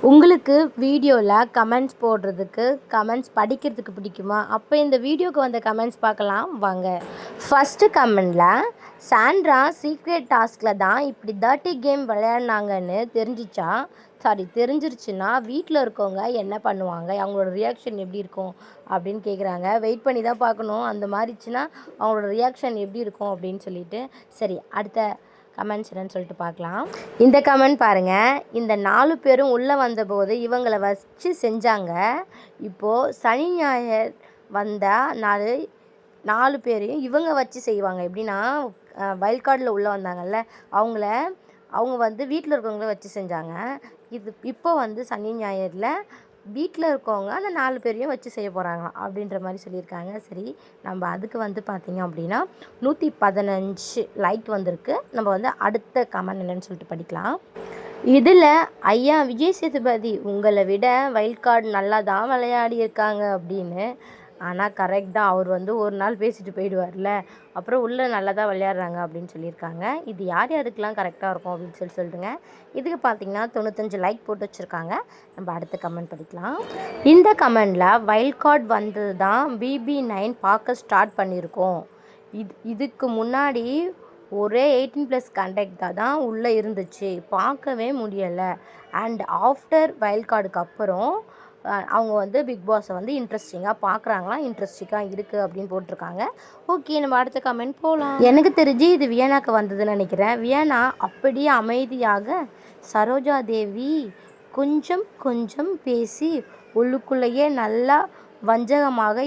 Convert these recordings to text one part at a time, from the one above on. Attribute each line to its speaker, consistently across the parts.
Speaker 1: உங்களுக்கு வீடியோவில் கமெண்ட்ஸ் போடுறதுக்கு கமெண்ட்ஸ் படிக்கிறதுக்கு பிடிக்குமா? அப்போ இந்த வீடியோக்கு வந்த கமெண்ட்ஸ் பார்க்கலாம் வாங்க. ஃபஸ்ட்டு கமெண்டில் சாண்ட்ரா சீக்ரெட் டாஸ்கில் தான் இப்படி 30 கேம் விளையாடினாங்கன்னு தெரிஞ்சிருச்சுன்னா வீட்டில் இருக்கவங்க என்ன பண்ணுவாங்க, அவங்களோட ரியாக்ஷன் எப்படி இருக்கும் அப்படின்னு கேட்குறாங்க. வெயிட் பண்ணி தான் பார்க்கணும். அந்த மாதிரிச்சுன்னா அவங்களோட ரியாக்ஷன் எப்படி இருக்கும் அப்படின்னு சொல்லிட்டு. சரி, அடுத்த கமெண்ட்ஸ் என்னன்னு சொல்லிட்டு பார்க்கலாம். இந்த கமெண்ட் பாருங்கள். இந்த 4 பேரும் உள்ளே வந்தபோது இவங்களை வச்சு செஞ்சாங்க. இப்போது சனி ஞாயிறு வந்தால் 4 பேரையும் இவங்க வச்சு செய்வாங்க. எப்படின்னா வைல்ட் கார்டில் உள்ளே வந்தாங்கல்ல, அவங்க வந்து வீட்டில் இருக்கவங்கள வச்சு செஞ்சாங்க. இப்போ வந்து சனி ஞாயிறில் வீட்டில் இருக்கவங்க அந்த 4 பேரையும் வச்சு செய்ய போகிறாங்களாம் அப்படின்ற மாதிரி சொல்லியிருக்காங்க. சரி, நம்ம அதுக்கு வந்து பார்த்திங்க அப்படின்னா 115 லைக் வந்திருக்கு. நம்ம வந்து அடுத்த கமெண்ட் என்னன்னு சொல்லிட்டு படிக்கலாம். இதில் ஐயா விஜய் சேதுபதி உங்களை விட வைல்ட் கார்டு நல்லா தான் விளையாடி இருக்காங்க அப்படின்னு. ஆனால் கரெக்ட் தான். அவர் வந்து ஒரு நாள் பேசிட்டு போயிடுவார்ல, அப்புறம் உள்ளே நல்லா தான் விளையாடுறாங்க அப்படின்னு சொல்லியிருக்காங்க. இது யார் யாருக்கெல்லாம் கரெக்டாக இருக்கும் அப்படின்னு சொல்லிட்டுங்க. இதுக்கு பார்த்திங்கன்னா 95 லைக் போட்டு வச்சுருக்காங்க. நம்ம அடுத்த கமெண்ட் படிக்கலாம். இந்த கமெண்டில் வைல்ட் கார்டு வந்தது தான் BB9 பார்க்க ஸ்டார்ட் பண்ணியிருக்கோம். இதுக்கு முன்னாடி ஒரே 18+ கண்டக்ட் தான் உள்ளே இருந்துச்சு, பார்க்கவே முடியலை. அண்ட் ஆஃப்டர் வைல்ட் கார்டுக்கு அப்புறம் அவங்க வந்து பிக் பாஸை வந்து இன்ட்ரெஸ்டிங்காக பார்க்குறாங்களாம், இன்ட்ரெஸ்டிங்காக இருக்குது அப்படின்னு போட்டிருக்காங்க. ஓகே, நம்ம அடுத்த கமெண்ட் போகலாம். எனக்கு தெரிஞ்சு இது வியனாக்கு வந்ததுன்னு நினைக்கிறேன். வியனா அப்படியே அமைதியாக சரோஜா தேவி கொஞ்சம் கொஞ்சம் பேசி உள்ளுக்குள்ளேயே நல்லா வஞ்சகமாக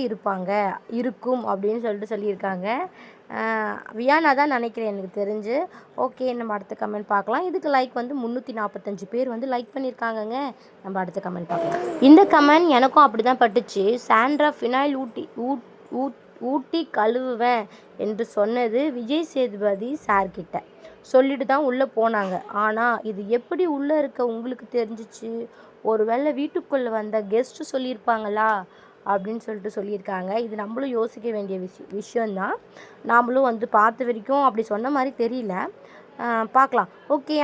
Speaker 1: இருக்கும் அப்படின்னு சொல்லியிருக்காங்க. வியானா தான் நினைக்கிறேன் எனக்கு தெரிஞ்சு. ஓகே, நம்ம அடுத்த கமெண்ட் பார்க்கலாம். இதுக்கு லைக் வந்து 345 பேர் வந்து லைக் பண்ணியிருக்காங்கங்க. நம்ம அடுத்த கமெண்ட் பார்க்கலாம். இந்த கமெண்ட் எனக்கும் அப்படி தான் பட்டுச்சு. சாண்ட்ரா ஃபினாயில் ஊட்டி கழுவுவேன் என்று சொன்னது விஜய் சேதுபதி சார்கிட்ட சொல்லிட்டு தான் உள்ளே போனாங்க. ஆனால் இது எப்படி உள்ளே இருக்க உங்களுக்கு தெரிஞ்சிச்சு? ஒருவேளை வீட்டுக்குள்ளே வந்த கெஸ்ட்டு சொல்லியிருப்பாங்களா அப்படின்னு சொல்லியிருக்காங்க. இது நம்மளும் யோசிக்க வேண்டிய விஷயந்தான். நாமளும் வந்து பார்த்த வரைக்கும் அப்படி சொன்ன மாதிரி தெரியல. பார்க்கலாம். ஓகே.